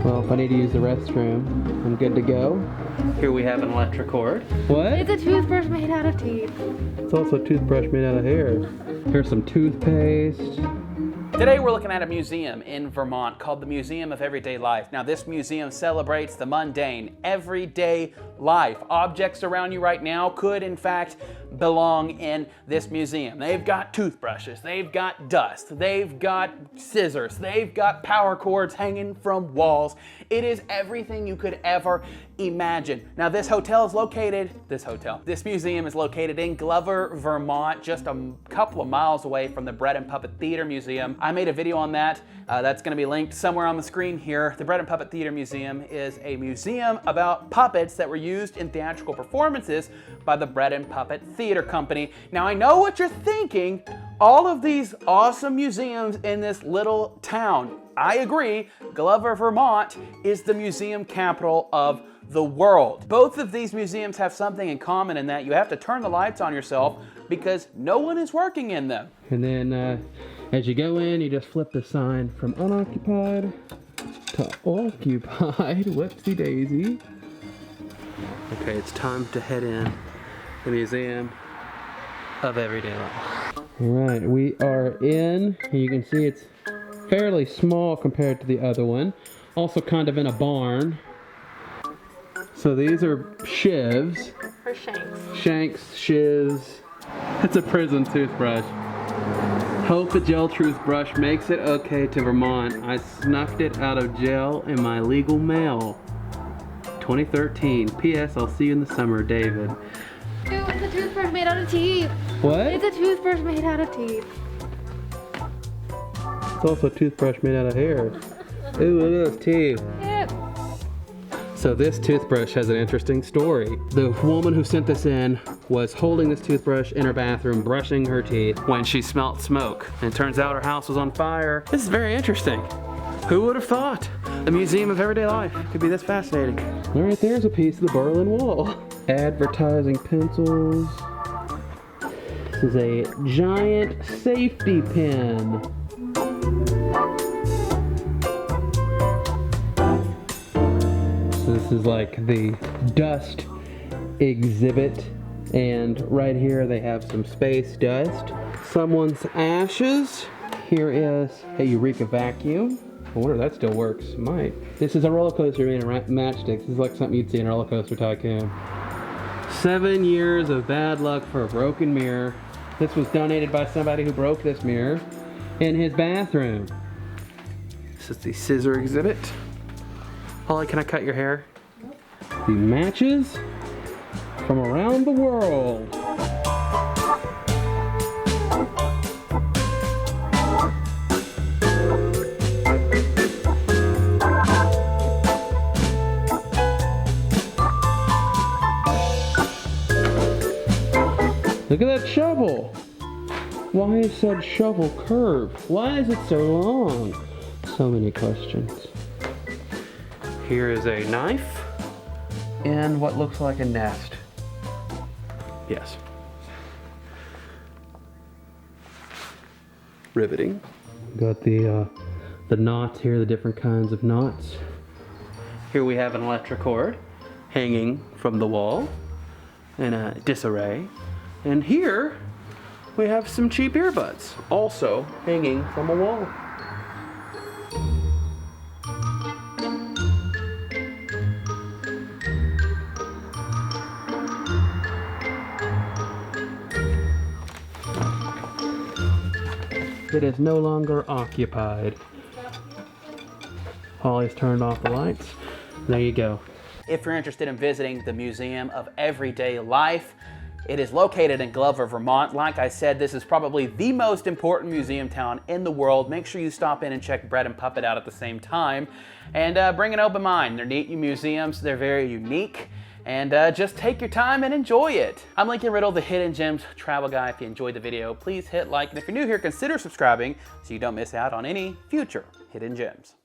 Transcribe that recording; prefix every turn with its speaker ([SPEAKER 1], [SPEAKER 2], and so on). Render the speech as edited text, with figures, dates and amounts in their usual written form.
[SPEAKER 1] Well, if I need to use the restroom, I'm good to go. Here we have an electric cord. What?
[SPEAKER 2] It's a toothbrush made out of teeth.
[SPEAKER 1] It's also a toothbrush made out of hair. Here's some toothpaste.
[SPEAKER 3] Today we're looking at a museum in Vermont called the Museum of Everyday Life. Now this museum celebrates the mundane, everyday life. Objects around you right now could in fact belong in this museum. They've got toothbrushes, they've got dust, they've got scissors, they've got power cords hanging from walls. It is everything you could ever imagine. Now this museum is located in Glover, Vermont, just a couple of miles away from the Bread and Puppet Theater Museum. I made a video on that. That's gonna be linked somewhere on the screen here. The Bread and Puppet Theater Museum is a museum about puppets that were used in theatrical performances by the Bread and Puppet Theater Company. Now I know what you're thinking, all of these awesome museums in this little town. I agree, Glover, Vermont is the museum capital of the world. Both of these museums have something in common in that you have to turn the lights on yourself because no one is working in them.
[SPEAKER 1] And then as you go in, you just flip the sign from unoccupied to occupied. Whoopsie daisy. Okay, it's time to head in the Museum of Everyday Life. All right, we are in, and you can see it's fairly small compared to the other one. Also kind of in a barn. So these are shivs.
[SPEAKER 2] For shanks.
[SPEAKER 1] Shanks, shivs. It's a prison toothbrush. Hope a gel toothbrush makes it okay to Vermont. I snuffed it out of jail in my legal mail. 2013. P.S. I'll see you in the summer, David.
[SPEAKER 2] Ew, it's a toothbrush made out of teeth.
[SPEAKER 1] What?
[SPEAKER 2] It's a toothbrush made out of teeth.
[SPEAKER 1] It's also a toothbrush made out of hair. Ooh, look at those teeth.
[SPEAKER 2] Yep.
[SPEAKER 1] So this toothbrush has an interesting story. The woman who sent this in was holding this toothbrush in her bathroom, brushing her teeth, when she smelt smoke. And it turns out her house was on fire. This is very interesting. Who would have thought the Museum of Everyday Life could be this fascinating? All right, there's a piece of the Berlin Wall. Advertising pencils. This is a giant safety pin. This is like the dust exhibit, and right here they have some space dust. Someone's ashes. Here is a Eureka vacuum. I wonder if that still works. Might. This is a roller coaster made of matchsticks. This is like something you'd see in a roller coaster tycoon. 7 years of bad luck for a broken mirror. This was donated by somebody who broke this mirror in his bathroom. This is the Scissor Exhibit. Holly, can I cut your hair? The matches from around the world. Look at that shovel. Why is said shovel curved? Why is it so long? So many questions. Here is a knife and what looks like a nest. Yes. Riveting. Got the knots here, the different kinds of knots. Here we have an electric cord hanging from the wall in a disarray. And here we have some cheap earbuds also hanging from a wall. It is no longer occupied. Holly's turned off the lights. There you go.
[SPEAKER 3] If you're interested in visiting the Museum of Everyday Life, it is located in Glover, Vermont. Like I said, this is probably the most important museum town in the world. Make sure you stop in and check Bread and Puppet out at the same time. And bring an open mind. They're neat museums, they're very unique. And just take your time and enjoy it. I'm Lincoln Riddle, the Hidden Gems travel guy. If you enjoyed the video, please hit like. And if you're new here, consider subscribing so you don't miss out on any future Hidden Gems.